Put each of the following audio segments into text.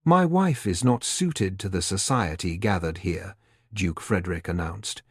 "My wife is not suited to the society gathered here," Duke Frederick announced.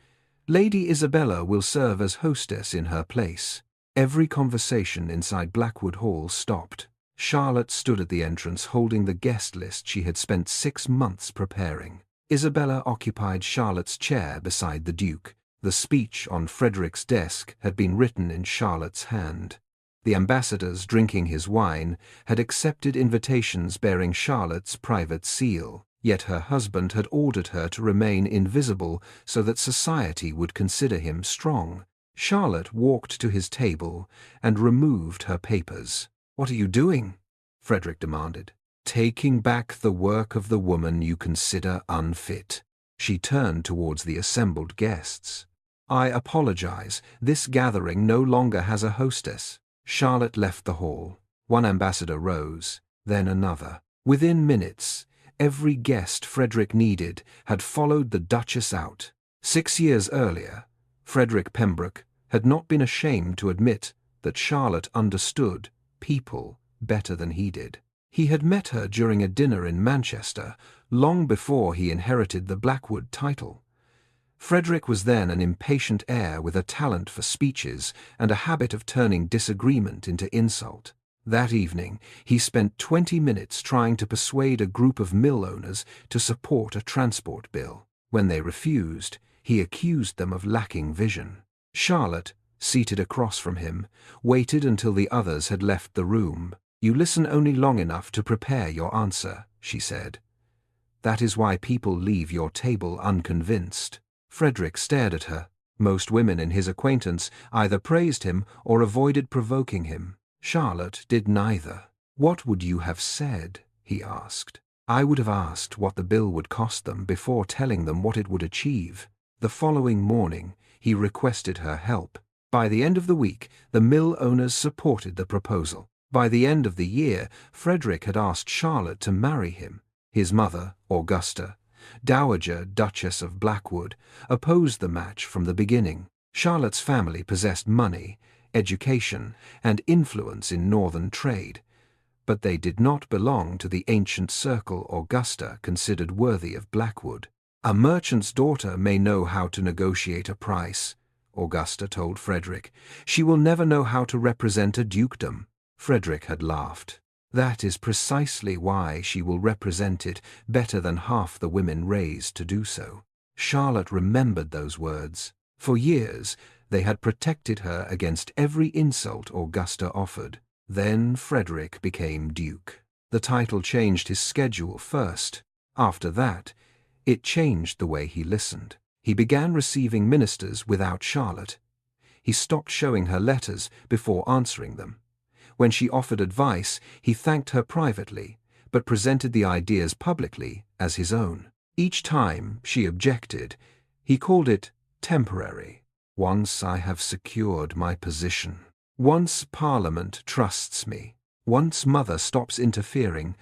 "Lady Isabella will serve as hostess in her place." Every conversation inside Blackwood Hall stopped. Charlotte stood at the entrance holding the guest list she had spent 6 months preparing. Isabella occupied Charlotte's chair beside the Duke. The speech on Frederick's desk had been written in Charlotte's hand. The ambassadors drinking his wine had accepted invitations bearing Charlotte's private seal, yet her husband had ordered her to remain invisible so that society would consider him strong. Charlotte walked to his table and removed her papers. "What are you doing?" Frederick demanded. "Taking back the work of the woman you consider unfit." She turned towards the assembled guests. "I apologize. This gathering no longer has a hostess." Charlotte left the hall. One ambassador rose, then another. Within minutes, every guest Frederick needed had followed the Duchess out. 6 years earlier, Frederick Pembroke had not been ashamed to admit that Charlotte understood people better than he did. He had met her during a dinner in Manchester, long before he inherited the Blackwood title. Frederick was then an impatient heir with a talent for speeches and a habit of turning disagreement into insult. That evening, he spent 20 minutes trying to persuade a group of mill owners to support a transport bill. When they refused, he accused them of lacking vision. Charlotte, seated across from him, waited until the others had left the room. "You listen only long enough to prepare your answer," she said. "That is why people leave your table unconvinced." Frederick stared at her. Most women in his acquaintance either praised him or avoided provoking him. Charlotte did neither. "What would you have said?" he asked. "I would have asked what the bill would cost them before telling them what it would achieve." The following morning, he requested her help. By the end of the week, the mill owners supported the proposal. By the end of the year, Frederick had asked Charlotte to marry him. His mother, Augusta, Dowager Duchess of Blackwood, opposed the match from the beginning. Charlotte's family possessed money, education, and influence in northern trade, but they did not belong to the ancient circle Augusta considered worthy of Blackwood. "A merchant's daughter may know how to negotiate a price," Augusta told Frederick. "She will never know how to represent a dukedom." Frederick had laughed. "That is precisely why she will represent it better than half the women raised to do so." Charlotte remembered those words. For years, they had protected her against every insult Augusta offered. Then Frederick became Duke. The title changed his schedule first. After that, it changed the way he listened. He began receiving ministers without Charlotte. He stopped showing her letters before answering them. When she offered advice, he thanked her privately, but presented the ideas publicly as his own. Each time she objected, he called it temporary. "Once I have secured my position. Once Parliament trusts me. Once Mother stops interfering,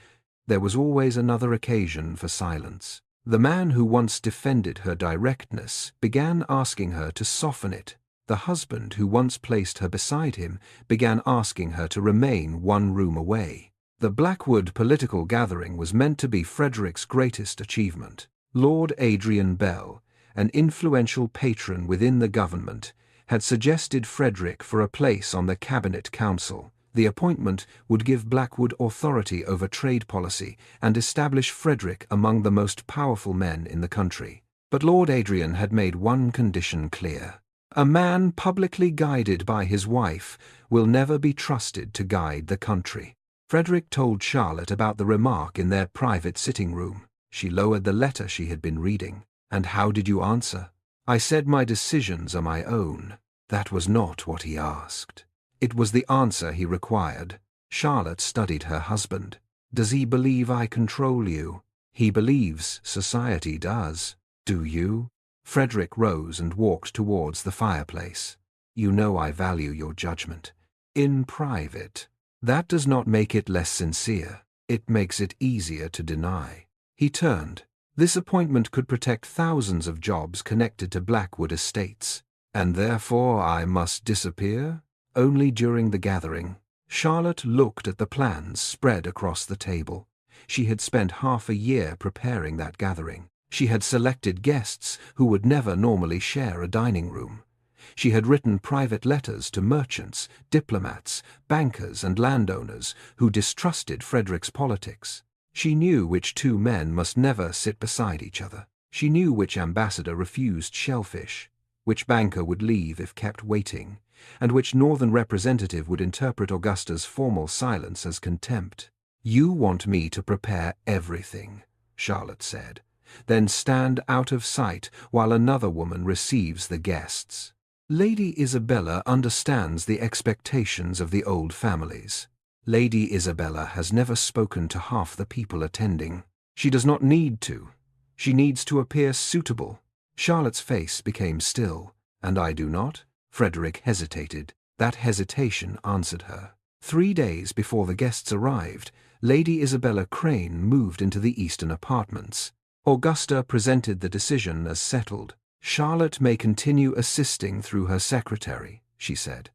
there was always another occasion for silence." The man who once defended her directness began asking her to soften it. The husband who once placed her beside him began asking her to remain one room away. The Blackwood political gathering was meant to be Frederick's greatest achievement. Lord Adrian Bell, an influential patron within the government, had suggested Frederick for a place on the Cabinet Council. The appointment would give Blackwood authority over trade policy and establish Frederick among the most powerful men in the country. But Lord Adrian had made one condition clear. "A man publicly guided by his wife will never be trusted to guide the country." Frederick told Charlotte about the remark in their private sitting room. She lowered the letter she had been reading. "And how did you answer?" "I said my decisions are my own." That was not what he asked. It was the answer he required. Charlotte studied her husband. "Does he believe I control you?" "He believes society does." "Do you?" Frederick rose and walked towards the fireplace. "You know I value your judgment. In private. That does not make it less sincere. It makes it easier to deny." He turned. "This appointment could protect thousands of jobs connected to Blackwood estates. And therefore I must disappear?" "Only during the gathering." Charlotte looked at the plans spread across the table. She had spent half a year preparing that gathering. She had selected guests who would never normally share a dining room. She had written private letters to merchants, diplomats, bankers and landowners who distrusted Frederick's politics. She knew which two men must never sit beside each other. She knew which ambassador refused shellfish, which banker would leave if kept waiting, and which northern representative would interpret Augusta's formal silence as contempt. "You want me to prepare everything," Charlotte said, "then stand out of sight while another woman receives the guests." Lady Isabella understands the expectations of the old families. Lady Isabella has never spoken to half the people attending. She does not need to. She needs to appear suitable. Charlotte's face became still. "And I do not?" Frederick hesitated. That hesitation answered her. 3 days before the guests arrived, Lady Isabella Crane moved into the eastern apartments. Augusta presented the decision as settled. "Charlotte may continue assisting through her secretary," she said.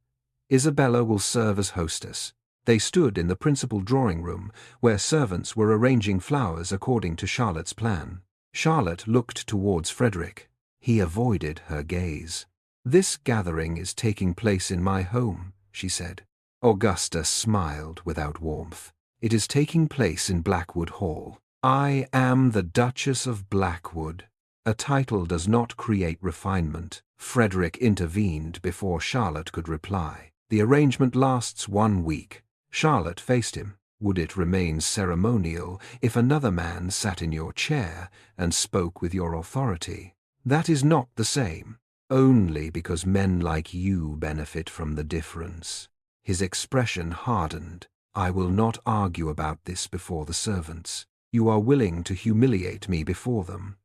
"Isabella will serve as hostess." They stood in the principal drawing room, where servants were arranging flowers according to Charlotte's plan. Charlotte looked towards Frederick. He avoided her gaze. "This gathering is taking place in my home," she said. Augusta smiled without warmth. "It is taking place in Blackwood Hall. I am the Duchess of Blackwood. A title does not create refinement." Frederick intervened before Charlotte could reply. "The arrangement lasts 1 week." Charlotte faced him. "Would it remain ceremonial if another man sat in your chair and spoke with your authority?" "That is not the same." "Only because men like you benefit from the difference." His expression hardened. "I will not argue about this before the servants. You are willing to humiliate me before them.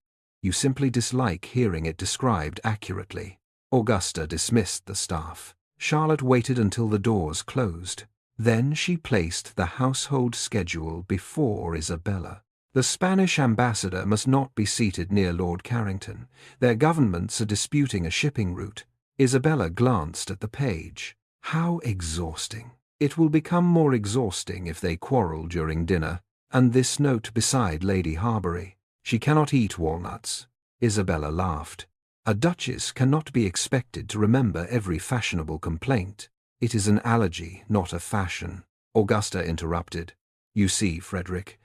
You simply dislike hearing it described accurately." Augusta dismissed the staff. Charlotte waited until the doors closed. Then she placed the household schedule before Isabella. The Spanish ambassador must not be seated near Lord Carrington. Their governments are disputing a shipping route. Isabella glanced at the page. How exhausting. It will become more exhausting if they quarrel during dinner. And this note beside Lady Harbury. "She cannot eat walnuts." Isabella laughed. "A duchess cannot be expected to remember every fashionable complaint. It is an allergy, not a fashion." Augusta interrupted. "You see, Frederick,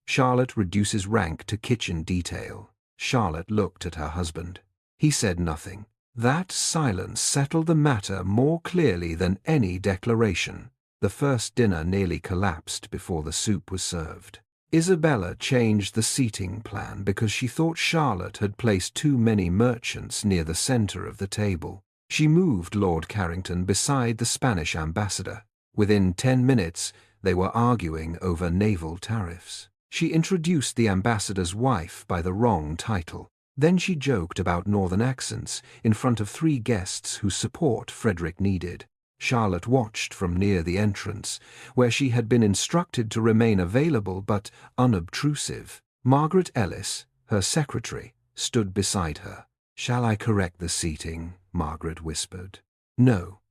Charlotte reduces rank to kitchen detail." Charlotte looked at her husband. He said nothing. That silence settled the matter more clearly than any declaration. The first dinner nearly collapsed before the soup was served. Isabella changed the seating plan because she thought Charlotte had placed too many merchants near the center of the table. She moved Lord Carrington beside the Spanish ambassador. Within 10 minutes, they were arguing over naval tariffs. She introduced the ambassador's wife by the wrong title. Then she joked about northern accents in front of 3 guests whose support Frederick needed. Charlotte watched from near the entrance, where she had been instructed to remain available but unobtrusive. Margaret Ellis, her secretary, stood beside her. "Shall I correct the seating?" Margaret whispered. "No.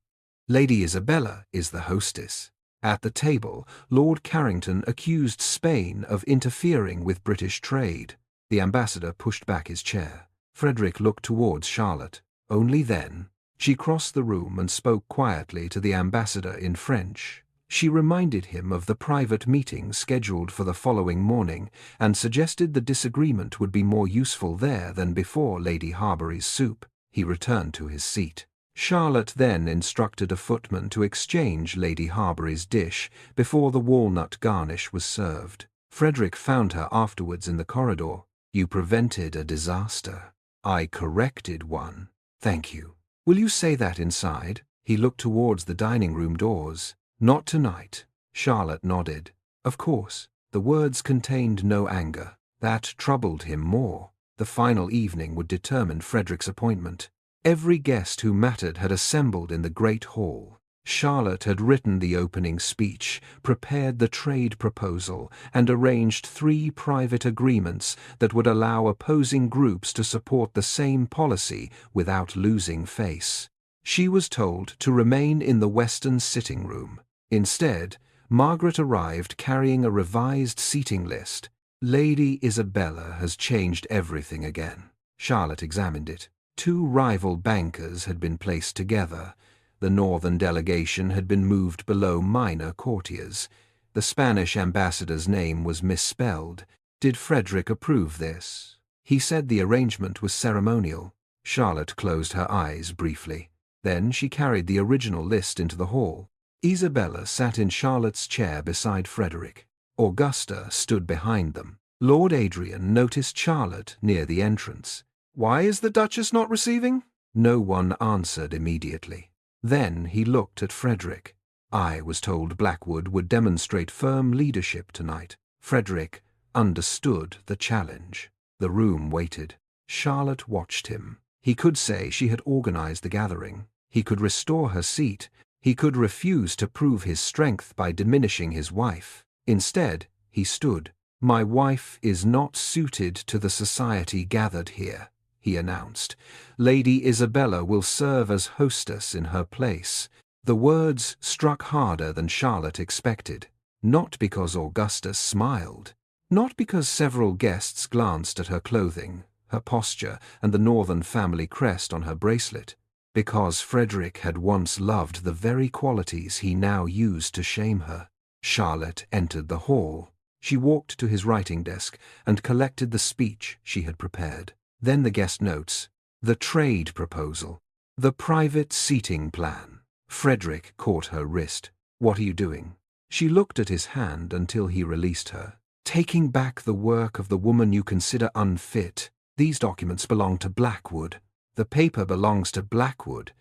Lady Isabella is the hostess." At the table, Lord Carrington accused Spain of interfering with British trade. The ambassador pushed back his chair. Frederick looked towards Charlotte. Only then, she crossed the room and spoke quietly to the ambassador in French. She reminded him of the private meeting scheduled for the following morning and suggested the disagreement would be more useful there than before Lady Harbury's soup. He returned to his seat. Charlotte then instructed a footman to exchange Lady Harbury's dish before the walnut garnish was served. Frederick found her afterwards in the corridor. "You prevented a disaster." "I corrected one." "Thank you. Will you say that inside?" He looked towards the dining room doors. "Not tonight." Charlotte nodded. Of course, the words contained no anger. That troubled him more. The final evening would determine Frederick's appointment. Every guest who mattered had assembled in the great hall. Charlotte had written the opening speech, prepared the trade proposal, and arranged 3 private agreements that would allow opposing groups to support the same policy without losing face. She was told to remain in the western sitting room. Instead, Margaret arrived carrying a revised seating list. Lady Isabella has changed everything again. Charlotte examined it. 2 rival bankers had been placed together. The northern delegation had been moved below minor courtiers. The Spanish ambassador's name was misspelled. Did Frederick approve this? He said the arrangement was ceremonial. Charlotte closed her eyes briefly. Then she carried the original list into the hall. Isabella sat in Charlotte's chair beside Frederick. Augusta stood behind them. Lord Adrian noticed Charlotte near the entrance. "Why is the Duchess not receiving?" No one answered immediately. Then he looked at Frederick. "I was told Blackwood would demonstrate firm leadership tonight." Frederick understood the challenge. The room waited. Charlotte watched him. He could say she had organized the gathering. He could restore her seat. He could refuse to prove his strength by diminishing his wife. Instead, he stood. "My wife is not suited to the society gathered here," he announced. "Lady Isabella will serve as hostess in her place." The words struck harder than Charlotte expected, not because Augusta smiled, not because several guests glanced at her clothing, her posture, and the northern family crest on her bracelet, because Frederick had once loved the very qualities he now used to shame her. Charlotte entered the hall. She walked to his writing desk and collected the speech she had prepared. Then the guest notes, the trade proposal, the private seating plan. Frederick caught her wrist. "What are you doing?" She looked at his hand until he released her. "Taking back the work of the woman you consider unfit. These documents belong to Blackwood. The paper belongs to Blackwood.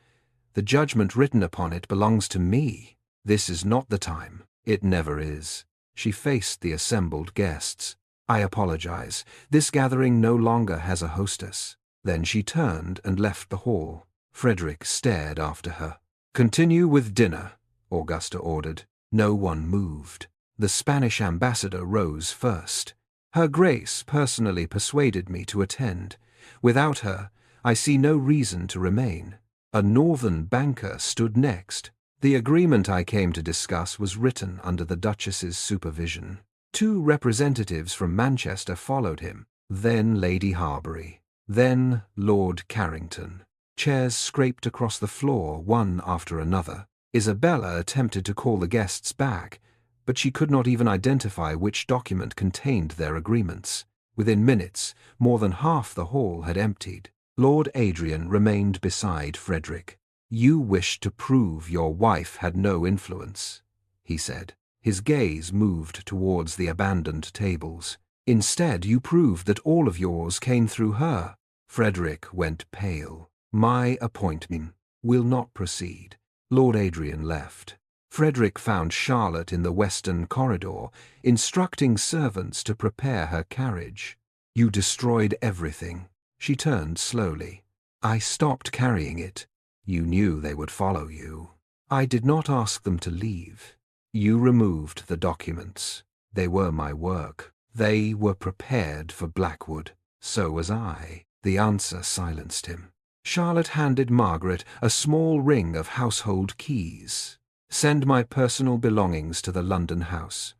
The judgment written upon it belongs to me. This is not the time. It never is." She faced the assembled guests. "I apologize. This gathering no longer has a hostess." Then she turned and left the hall. Frederick stared after her. "Continue with dinner," Augusta ordered. No one moved. The Spanish ambassador rose first. "Her Grace personally persuaded me to attend. Without her, I see no reason to remain." A northern banker stood next. "The agreement I came to discuss was written under the Duchess's supervision." 2 representatives from Manchester followed him, then Lady Harbury, then Lord Carrington. Chairs scraped across the floor, one after another. Isabella attempted to call the guests back, but she could not even identify which document contained their agreements. Within minutes, more than half the hall had emptied. Lord Adrian remained beside Frederick. "You wished to prove your wife had no influence," he said. His gaze moved towards the abandoned tables. "Instead, you proved that all of yours came through her." Frederick went pale. "My appointment will not proceed." Lord Adrian left. Frederick found Charlotte in the western corridor, instructing servants to prepare her carriage. "You destroyed everything." She turned slowly. "I stopped carrying it. You knew they would follow you. I did not ask them to leave. You removed the documents. They were my work. They were prepared for Blackwood. So was I." The answer silenced him. Charlotte handed Margaret a small ring of household keys. "Send my personal belongings to the London house.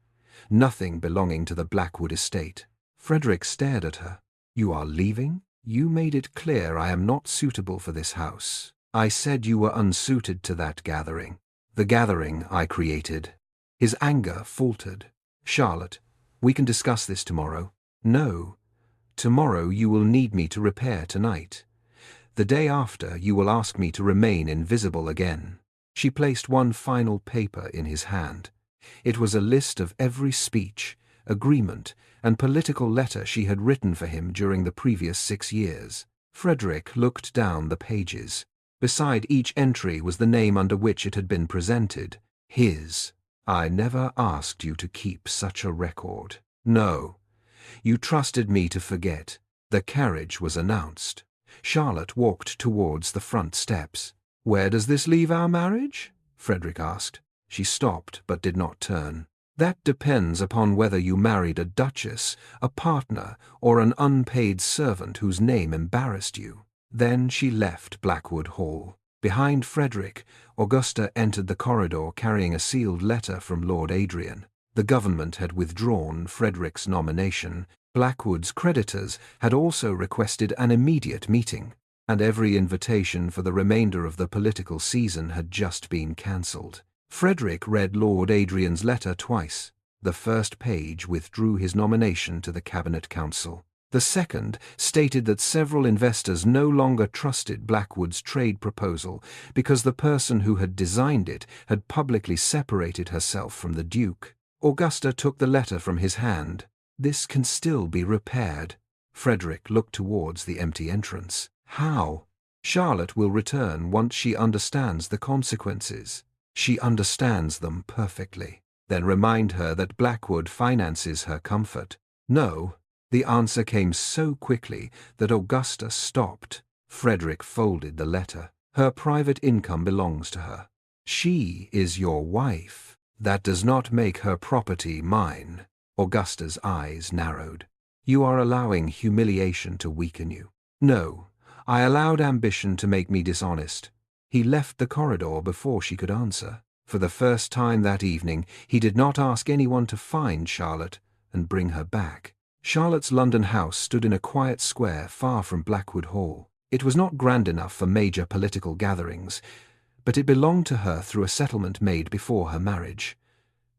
Nothing belonging to the Blackwood estate." Frederick stared at her. "You are leaving? You made it clear I am not suitable for this house." "I said you were unsuited to that gathering. The gathering I created." His anger faltered. "Charlotte, we can discuss this tomorrow." "No. Tomorrow you will need me to repair tonight. The day after you will ask me to remain invisible again." She placed one final paper in his hand. It was a list of every speech, agreement, and political letter she had written for him during the previous 6 years. Frederick looked down the pages. Beside each entry was the name under which it had been presented. His. "I never asked you to keep such a record. No. You trusted me to forget." The carriage was announced. Charlotte walked towards the front steps. "Where does this leave our marriage?" Frederick asked. She stopped but did not turn. "That depends upon whether you married a duchess, a partner, or an unpaid servant whose name embarrassed you." Then she left Blackwood Hall. Behind Frederick, Augusta entered the corridor carrying a sealed letter from Lord Adrian. The government had withdrawn Frederick's nomination. Blackwood's creditors had also requested an immediate meeting, and every invitation for the remainder of the political season had just been cancelled. Frederick read Lord Adrian's letter twice. The first page withdrew his nomination to the Cabinet Council. The second stated that several investors no longer trusted Blackwood's trade proposal because the person who had designed it had publicly separated herself from the Duke. Augusta took the letter from his hand. "This can still be repaired." Frederick looked towards the empty entrance. "How?" "Charlotte will return once she understands the consequences." "She understands them perfectly." "Then remind her that Blackwood finances her comfort." "No." The answer came so quickly that Augusta stopped. Frederick folded the letter. "Her private income belongs to her. She is your wife. That does not make her property mine." Augusta's eyes narrowed. "You are allowing humiliation to weaken you." "No, I allowed ambition to make me dishonest." He left the corridor before she could answer. For the first time that evening, he did not ask anyone to find Charlotte and bring her back. Charlotte's London house stood in a quiet square far from Blackwood Hall. It was not grand enough for major political gatherings, but it belonged to her through a settlement made before her marriage.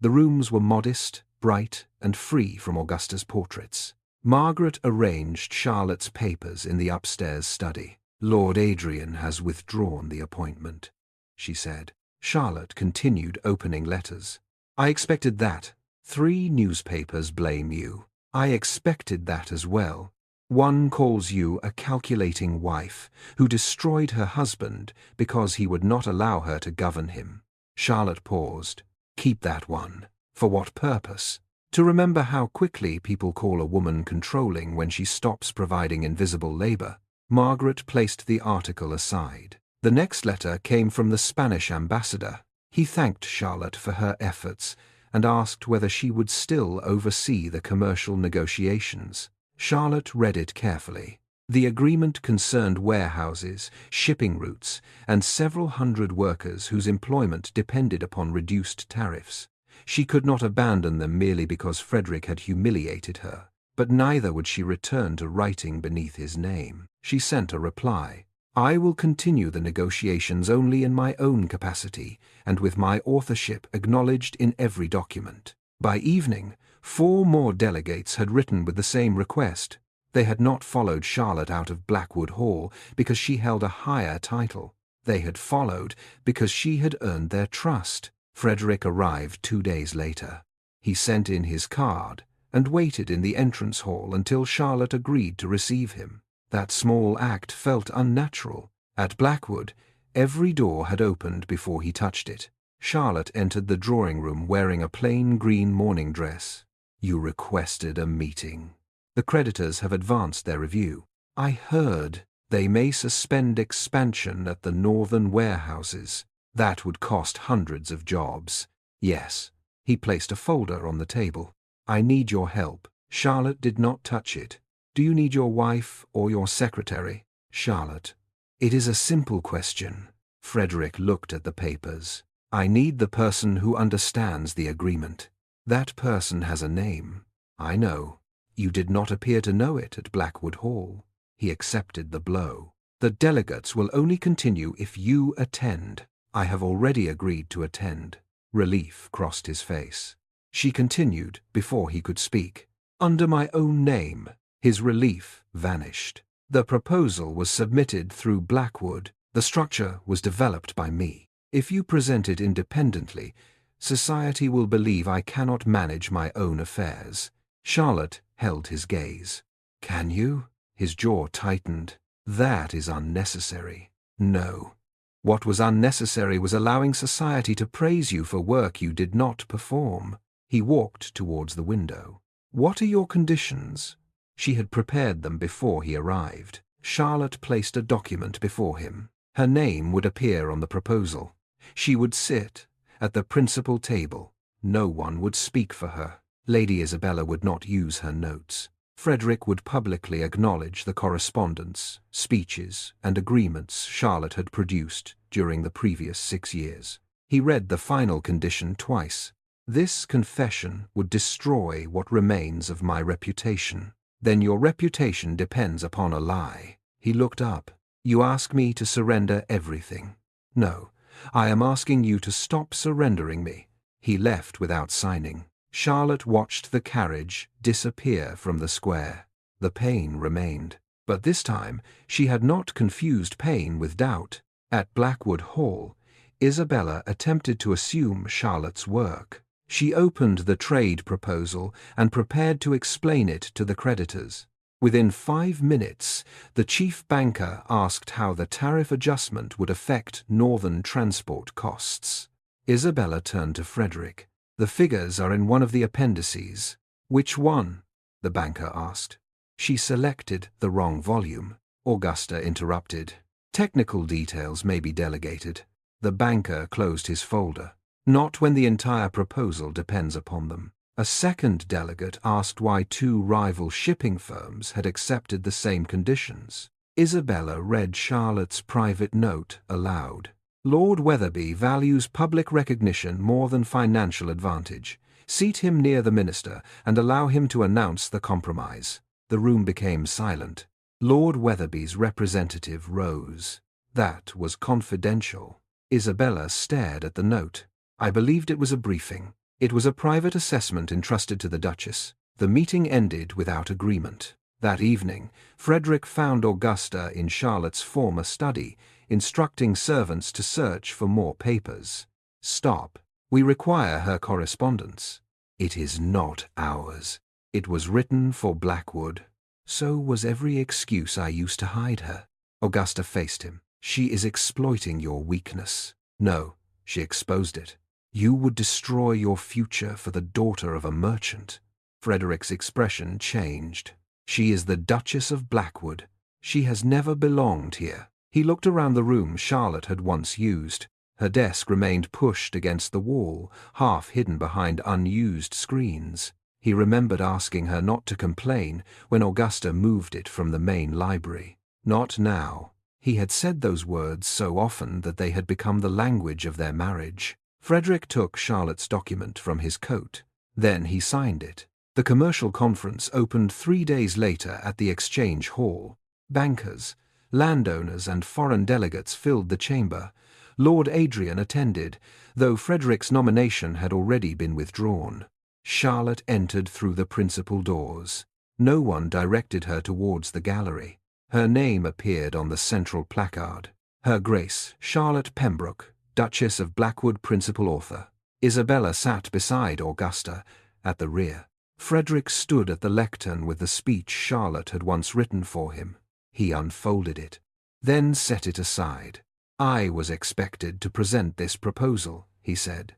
The rooms were modest, bright, and free from Augusta's portraits. Margaret arranged Charlotte's papers in the upstairs study. "Lord Adrian has withdrawn the appointment," she said. Charlotte continued opening letters. "I expected that. 3 newspapers blame you. I expected that as well. One calls you a calculating wife who destroyed her husband because he would not allow her to govern him." Charlotte paused. "Keep that one. For what purpose?" "To remember how quickly people call a woman controlling when she stops providing invisible labor." Margaret placed the article aside. The next letter came from the Spanish ambassador. He thanked Charlotte for her efforts and asked whether she would still oversee the commercial negotiations. Charlotte read it carefully. The agreement concerned warehouses, shipping routes, and several hundred workers whose employment depended upon reduced tariffs. She could not abandon them merely because Frederick had humiliated her, but neither would she return to writing beneath his name. She sent a reply. "I will continue the negotiations only in my own capacity and with my authorship acknowledged in every document." By evening, 4 more delegates had written with the same request. They had not followed Charlotte out of Blackwood Hall because she held a higher title. They had followed because she had earned their trust. Frederick arrived 2 days later. He sent in his card and waited in the entrance hall until Charlotte agreed to receive him. That small act felt unnatural. At Blackwood, every door had opened before he touched it. Charlotte entered the drawing-room wearing a plain green morning dress. "You requested a meeting. The creditors have advanced their review. I heard they may suspend expansion at the northern warehouses. That would cost hundreds of jobs." "Yes." He placed a folder on the table. "I need your help." Charlotte did not touch it. "Do you need your wife or your secretary?" "Charlotte." "It is a simple question." Frederick looked at the papers. "I need the person who understands the agreement." "That person has a name." "I know. You did not appear to know it at Blackwood Hall." He accepted the blow. "The delegates will only continue if you attend." "I have already agreed to attend." Relief crossed his face. She continued before he could speak. "Under my own name." His relief vanished. "The proposal was submitted through Blackwood. The structure was developed by me. If you present it independently, society will believe I cannot manage my own affairs." Charlotte held his gaze. "Can you?" His jaw tightened. "That is unnecessary." "No. What was unnecessary was allowing society to praise you for work you did not perform." He walked towards the window. "What are your conditions?" She had prepared them before he arrived. Charlotte placed a document before him. Her name would appear on the proposal. She would sit at the principal table. No one would speak for her. Lady Isabella would not use her notes. Frederick would publicly acknowledge the correspondence, speeches, and agreements Charlotte had produced during the previous 6 years. He read the final condition twice. This confession would destroy what remains of my reputation. Then your reputation depends upon a lie. He looked up. You ask me to surrender everything. No, I am asking you to stop surrendering me. He left without signing. Charlotte watched the carriage disappear from the square. The pain remained. But this time she had not confused pain with doubt. At Blackwood Hall, Isabella attempted to assume Charlotte's work. She opened the trade proposal and prepared to explain it to the creditors. Within 5 minutes, the chief banker asked how the tariff adjustment would affect northern transport costs. Isabella turned to Frederick. The figures are in one of the appendices. Which one? The banker asked. She selected the wrong volume. Augusta interrupted. Technical details may be delegated. The banker closed his folder. Not when the entire proposal depends upon them. A second delegate asked why 2 rival shipping firms had accepted the same conditions. Isabella read Charlotte's private note aloud. Lord Wetherby values public recognition more than financial advantage. Seat him near the minister and allow him to announce the compromise. The room became silent. Lord Wetherby's representative rose. That was confidential. Isabella stared at the note. I believed it was a briefing. It was a private assessment entrusted to the Duchess. The meeting ended without agreement. That evening, Frederick found Augusta in Charlotte's former study, instructing servants to search for more papers. Stop. We require her correspondence. It is not ours. It was written for Blackwood. So was every excuse I used to hide her. Augusta faced him. She is exploiting your weakness. No, she exposed it. You would destroy your future for the daughter of a merchant. Frederick's expression changed. She is the Duchess of Blackwood. She has never belonged here. He looked around the room Charlotte had once used. Her desk remained pushed against the wall, half hidden behind unused screens. He remembered asking her not to complain when Augusta moved it from the main library. Not now. He had said those words so often that they had become the language of their marriage. Frederick took Charlotte's document from his coat. Then he signed it. The commercial conference opened 3 days later at the Exchange Hall. Bankers, landowners and foreign delegates filled the chamber. Lord Adrian attended, though Frederick's nomination had already been withdrawn. Charlotte entered through the principal doors. No one directed her towards the gallery. Her name appeared on the central placard. Her Grace, Charlotte Pembroke, Duchess of Blackwood, principal author. Isabella sat beside Augusta, at the rear. Frederick stood at the lectern with the speech Charlotte had once written for him. He unfolded it, then set it aside. I was expected to present this proposal, he said.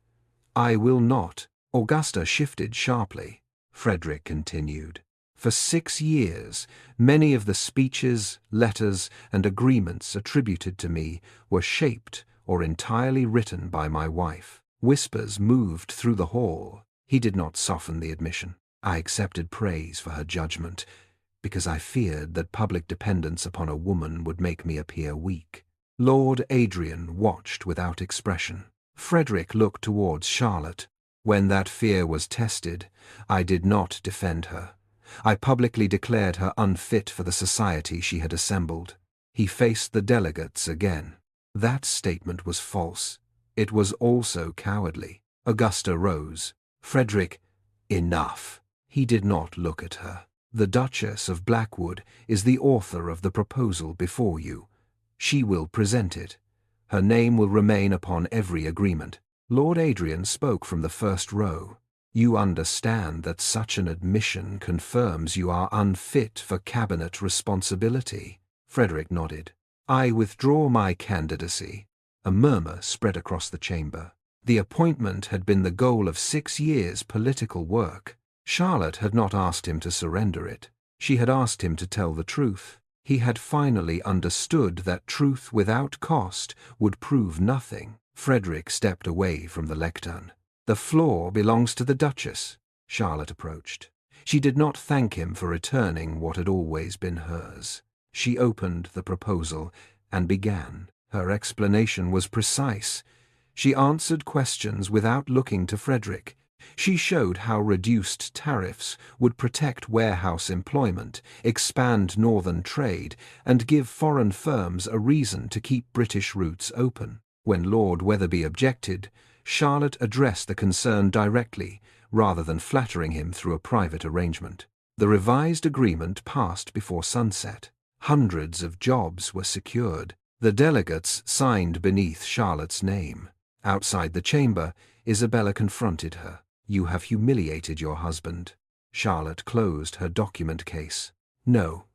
I will not. Augusta shifted sharply. Frederick continued. For 6 years, many of the speeches, letters, and agreements attributed to me were shaped or entirely written by my wife. Whispers moved through the hall. He did not soften the admission. I accepted praise for her judgment, because I feared that public dependence upon a woman would make me appear weak. Lord Adrian watched without expression. Frederick looked towards Charlotte. When that fear was tested, I did not defend her. I publicly declared her unfit for the society she had assembled. He faced the delegates again. That statement was false. It was also cowardly. Augusta rose. Frederick, enough. He did not look at her. The Duchess of Blackwood is the author of the proposal before you. She will present it. Her name will remain upon every agreement. Lord Adrian spoke from the first row. You understand that such an admission confirms you are unfit for cabinet responsibility. Frederick nodded. I withdraw my candidacy. A murmur spread across the chamber. The appointment had been the goal of 6 years' political work. Charlotte had not asked him to surrender it. She had asked him to tell the truth. He had finally understood that truth without cost would prove nothing. Frederick stepped away from the lectern. The floor belongs to the Duchess. Charlotte approached. She did not thank him for returning what had always been hers. She opened the proposal and began. Her explanation was precise. She answered questions without looking to Frederick. She showed how reduced tariffs would protect warehouse employment, expand northern trade, and give foreign firms a reason to keep British routes open. When Lord Wetherby objected, Charlotte addressed the concern directly, rather than flattering him through a private arrangement. The revised agreement passed before sunset. Hundreds of jobs were secured. The delegates signed beneath Charlotte's name. Outside the chamber, Isabella confronted her. "You have humiliated your husband." Charlotte closed her document case. "No,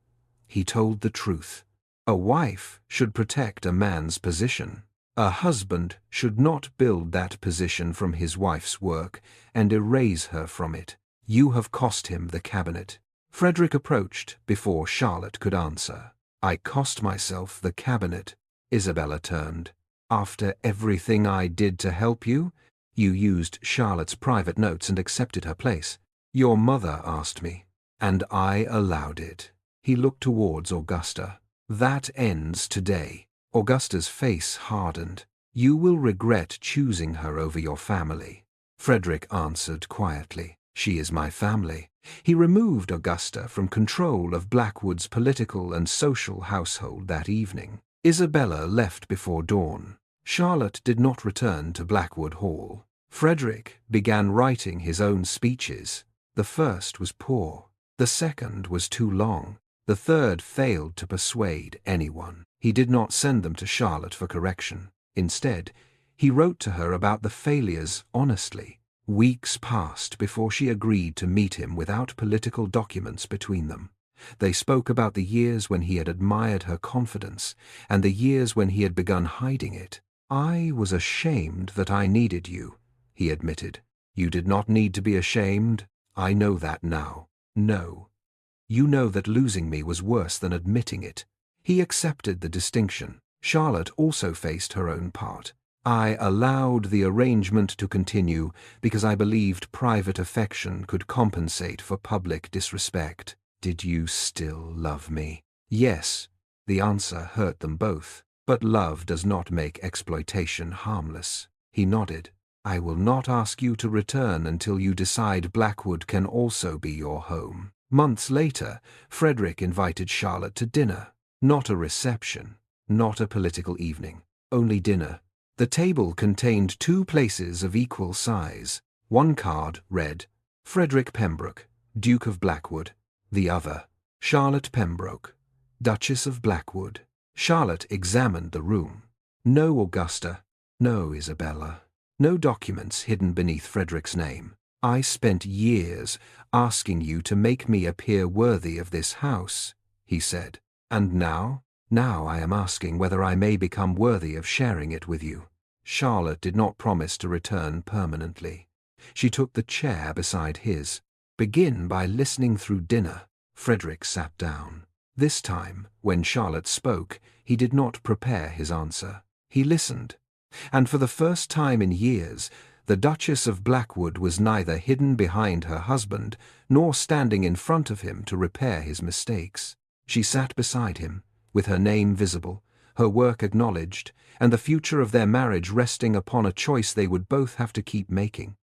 he told the truth. A wife should protect a man's position. A husband should not build that position from his wife's work and erase her from it. You have cost him the cabinet." Frederick approached before Charlotte could answer. "I cost myself the cabinet." Isabella turned. "After everything I did to help you? You used Charlotte's private notes and accepted her place. Your mother asked me, and I allowed it." He looked towards Augusta. "That ends today." Augusta's face hardened. "You will regret choosing her over your family." Frederick answered quietly. "She is my family." He removed Augusta from control of Blackwood's political and social household that evening. Isabella left before dawn. Charlotte did not return to Blackwood Hall. Frederick began writing his own speeches. The first was poor. The second was too long. The third failed to persuade anyone. He did not send them to Charlotte for correction. Instead, he wrote to her about the failures honestly. Weeks passed before she agreed to meet him without political documents between them. They spoke about the years when he had admired her confidence and the years when he had begun hiding it. "I was ashamed that I needed you," he admitted. "You did not need to be ashamed. I know that now." "No. You know that losing me was worse than admitting it." He accepted the distinction. Charlotte also faced her own part. "I allowed the arrangement to continue because I believed private affection could compensate for public disrespect." "Did you still love me?" "Yes." The answer hurt them both. "But love does not make exploitation harmless." He nodded. "I will not ask you to return until you decide Blackwood can also be your home." Months later, Frederick invited Charlotte to dinner. Not a reception, not a political evening, only dinner. The table contained 2 places of equal size. One card read, "Frederick Pembroke, Duke of Blackwood." The other, "Charlotte Pembroke, Duchess of Blackwood." Charlotte examined the room. No Augusta, no Isabella, no documents hidden beneath Frederick's name. "I spent years asking you to make me appear worthy of this house," he said. "And now? Now I am asking whether I may become worthy of sharing it with you." Charlotte did not promise to return permanently. She took the chair beside his. "Begin by listening through dinner." Frederick sat down. This time, when Charlotte spoke, he did not prepare his answer. He listened. And for the first time in years, the Duchess of Blackwood was neither hidden behind her husband nor standing in front of him to repair his mistakes. She sat beside him, with her name visible, her work acknowledged, and the future of their marriage resting upon a choice they would both have to keep making.